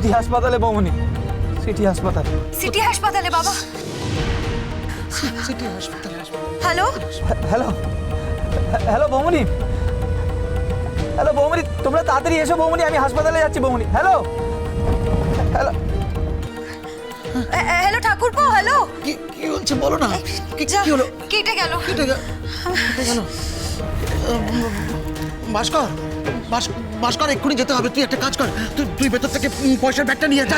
City হাসপাতালে বৌমনি, city হাসপাতালে। City হাসপাতালে বাবা? সিটি হাসপাতালে। হ্যালো হ্যালো হ্যালো বৌমনি, হ্যালো বৌমনি, তোমরা তাড়াতাড়ি এসো বৌমনি, আমি হাসপাতালে যাচ্ছি বৌমনি। হ্যালো হ্যালো হ্যালো ঠাকুরপো, হ্যালো। কি কি হচ্ছে বলো না, কি হলো? কেটে গেল। কেটে গেল। ভাস্কর এক্ষুনি যেতে হবে। তুই একটা কাজ কর, তুই ভেতর থেকে পয়সার ব্যাগটা নিয়ে যা।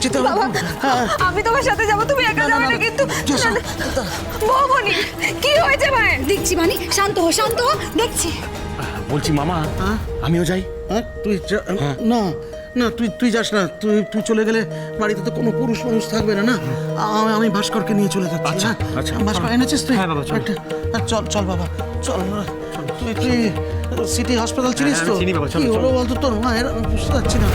যেতে হবে। আমি তোমার সাথে যাবো, তুমি একা যাবে না কিন্তু। বৌমনি কি হয়েছে মায়ের? দেখছি মানে, শান্ত হো শান্ত হো, দেখছি। বলছি মামা, আমিও যাই। তুই না না, তুই যাস না। তুই চলে গেলে বাড়িতে তো কোনো পুরুষ মানুষ থাকবে না। না, আমি ভাস্করকে নিয়ে চলে যাচ্ছি। আচ্ছা, আচ্ছা। ভাস্কর এনেছিস তুই? হ্যাঁ বাবা, চল। চল বাবা, চল। তুই সিটি হাসপাতাল চিনিস তো? চিনি বাবা, চল। কি হলো বলতো তোর মায়ের? আমি বুঝতে পারছি না।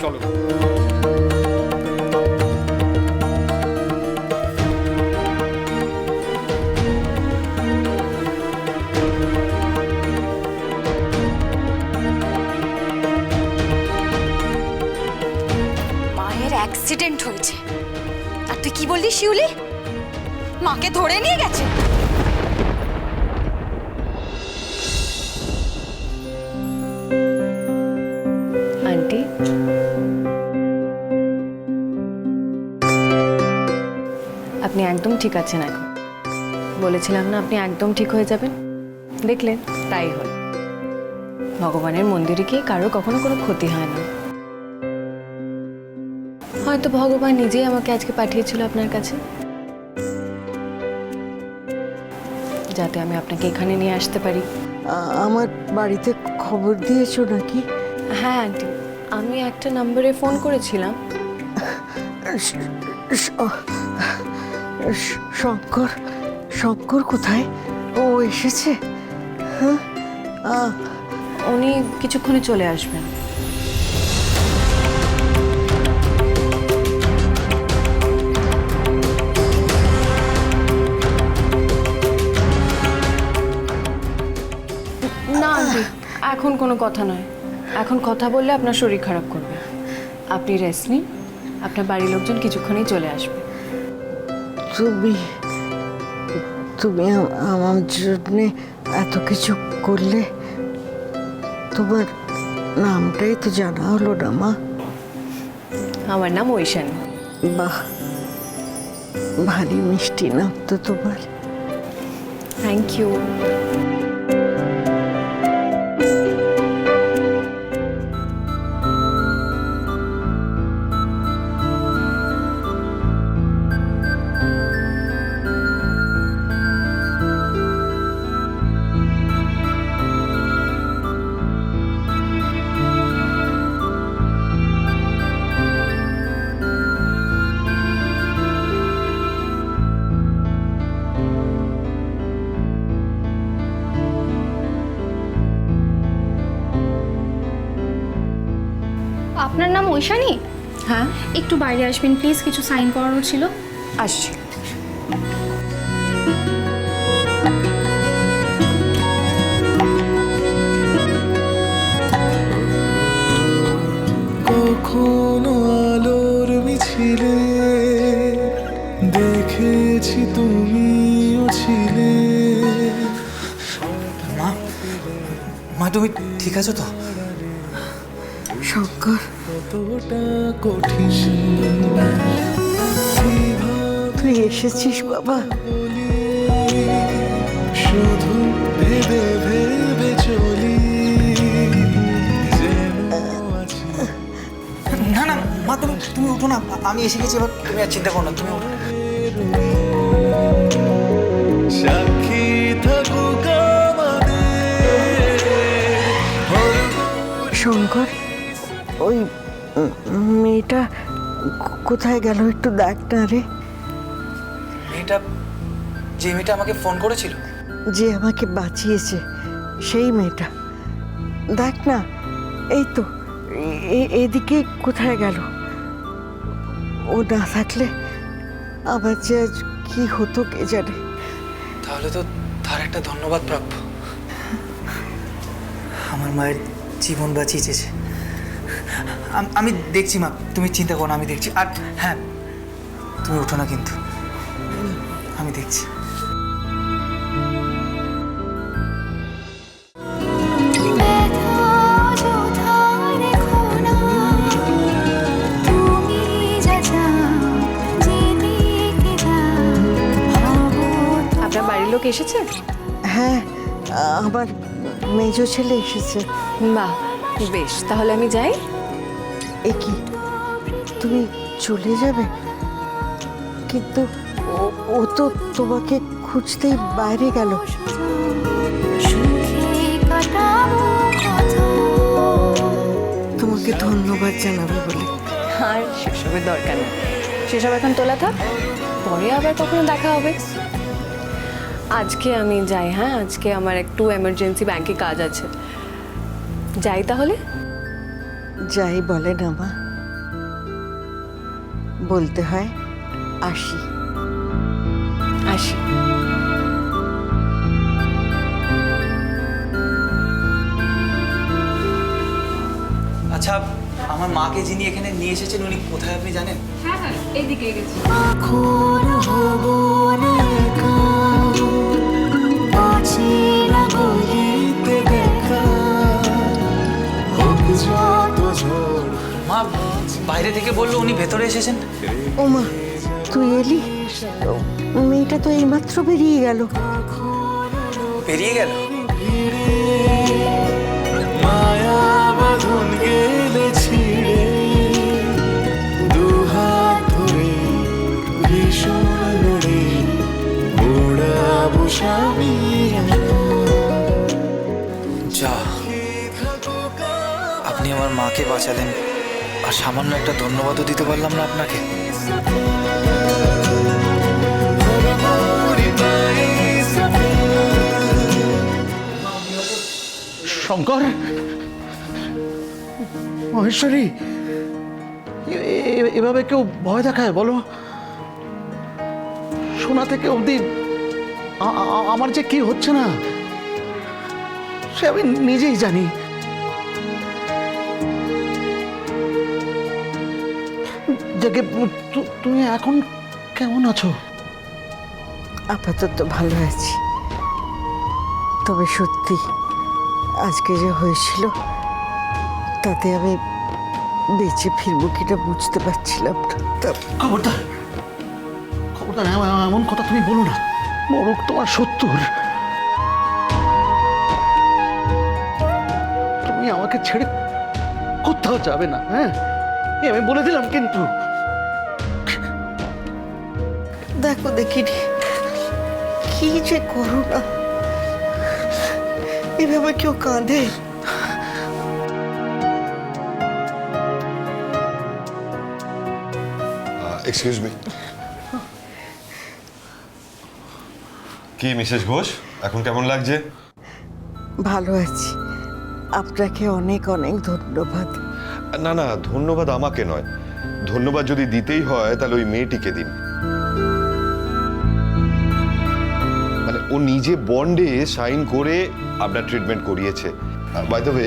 চলো। মায়ের অ্যাক্সিডেন্ট হয়েছে আর তুই কি বললি শিউলি? মাকে ধরে নিয়ে গেছে? আন্টি, আপনি একদম ঠিক আছেন এখন। বলেছিলাম না আপনি একদম ঠিক হয়ে যাবেন, দেখলেন তাই হল। ভগবানের মন্দিরে গিয়ে কারো কখনো কোনো ক্ষতি হয় না। হয়তো ভগবান নিজেই আমাকে আজকে পাঠিয়েছিল আপনার কাছে, যাতে আমি আপনাকে এখানে নিয়ে আসতে পারি। আমার বাড়িতে খবর দিয়েছো নাকি? হ্যাঁ আন্টি, আমি একটা নম্বরে ফোন করেছিলাম। শঙ্কর শঙ্কর কোথায়? ও এসেছে? হ্যাঁ, উনি কিছুক্ষণে চলে আসবেন। না আন্টি, এখন কোনো কথা নয়। এখন কথা বললে আপনার শরীর খারাপ করবে। আপনি রেস্ট নিন, আপনার বাড়ির লোকজন কিছুক্ষণেই চলে আসবে। তুমি আমার জন্যে এত কিছু করলে, তোমার নামটাই তো জানা হলো না মা। আমার নাম ঐশানী। বাহ, ভারী মিষ্টি নাম তো তোমার। Thank you. আপনার নাম ঐশানী? হ্যাঁ, একটু বাইরে আসবেন প্লিজ, কিছু সাইন করানো ছিল। আসছি। কখনো আলোর মিছিলে দেখেছি তুমিও ছিলে। মা, মা তুমি ঠিক আছো তো? শঙ্কর, কতটা কঠিন তুই এসেছিস বাবা? শুধু ভেবে ভেবে চলি না না মা, তুমি উঠো না, আমি এসে গেছি এবার, তুমি আর চিন্তা করো না, তুমি উঠো। সাক্ষী থাকুক শঙ্কর, ওই মেয়েটা কোথায় গেল একটু দেখ না রে। মেয়েটা, যে মেয়েটা আমাকে ফোন করেছিল, যে আমাকে বাঁচিয়েছে সেই মেয়েটা, দেখ না, এই তো এদিকে কোথায় গেল? ও না থাকলে আবার যে আজ কি হতো কে জানে। তাহলে তো তার একটা ধন্যবাদ প্রাপ্য। আমার মায়ের জীবন বাঁচিয়েছে। আমি দেখছি মা, তুমি চিন্তা করো না, আমি দেখছি। আর হ্যাঁ, তুমি ওঠো না কিন্তু, আমি দেখছি। আপনার বাড়ির লোক এসেছে? হ্যাঁ, আমার মেজো ছেলে এসেছে। বাহ, বেশ, তাহলে আমি যাই। এ কি, তুমি চলে যাবে? কিন্তু ও তো তোমাকে খুঁজতেই বাইরে গেল। তোমাকে ধন্যবাদ জানাবে বলে। আর সেসবের দরকার নেই, সেসব এখন তোলা থাক, পরে আবার কখনো দেখা হবে। আজকে আমি যাই। হ্যাঁ, আজকে আমার একটু এমার্জেন্সি ব্যাংকে কাজ আছে, যাই তাহলে। যাই বলে না মা, বলতে হয় আসি। আসি। আচ্ছা, আমার মাকে যিনি এখানে নিয়ে এসেছেন উনি কোথায় আপনি জানেন? হ্যাঁ হ্যাঁ, এইদিকে গেছি। মা বাইরে থেকে বললো উনি ভেতরে এসেছেন। ও মা, তুই এলি? মেয়েটা তো এইমাত্র বেরিয়ে গেল। বেরিয়ে গেল? মায়া বাঁধন গেলে ছিঁড়ে দুহাত ধরে ভীষণ লড়ে ওড়াবো স্বামী। যা, আপনি আমার মাকে বাঁচালেন, আর সামান্য একটা ধন্যবাদও দিতে পারলাম না আপনাকে। শঙ্কর, মহেশ্বরী, এভাবে কেউ ভয় দেখায় বলো? শোনা থেকে অবধি আমার যে কি হচ্ছে না সে আমি নিজেই জানি। যাকে তুমি এখন কেমন আছো? আপাতত ভালো আছি, তবে সত্যি আজকে যে হয়েছিল তাতে আমি বেঁচে ফিরবো কিনা বুঝতে পারছিলাম না। খবরদার, খবরদার, এমন কথা তুমি বলো না, মরুক তোমার সত্তর। তুমি আমাকে ছেড়ে কোথাও যাবে না, হ্যাঁ, আমি বলে দিলাম। কিন্তু দেখো দেখিনি কি যে করো না, এভাবে কেউ কাঁদে? Excuse me. কি মিসেস ঘোষ, এখন কেমন লাগছে? ভালো আছি, আপনাকে অনেক অনেক ধন্যবাদ। না না, ধন্যবাদ আমাকে নয়, ধন্যবাদ যদি দিতেই হয় তাহলে ওই মেয়েটিকে দিন। মানে ও নিজে বন্ডে সাইন করে আপনার ট্রিটমেন্ট করিয়েছে। বাই দ্য ওয়ে,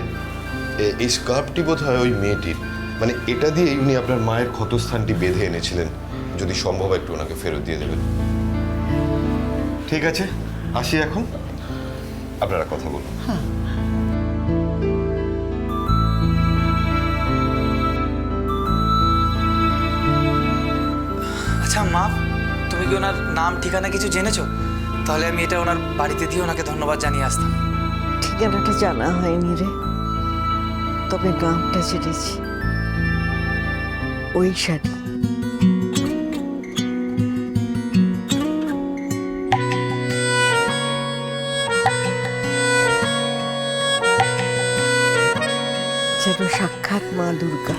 এই স্কার্ফটি বোধ হয় ওই মেয়েটির, মানে এটা দিয়েই উনি আপনার মায়ের ক্ষতস্থানটি বেঁধে এনেছিলেন। যদি সম্ভব একটু ওনাকে ফেরত দিয়ে দেবেন। ঠিক আছে, আসি এখন, আপনারা কথা বলুন। আচ্ছা মা, তুমি কি ওনার নাম ঠিকানা কিছু জেনেছো? তাহলে আমি এটা ওনার বাড়িতে দিয়ে ওনাকে ধন্যবাদ জানিয়ে আসতাম। ঠিকানাটা জানা হয়নি রে, তবে নামটা জেনেছি, ওই শাড়ি। যেন সাক্ষাৎ মা দুর্গা।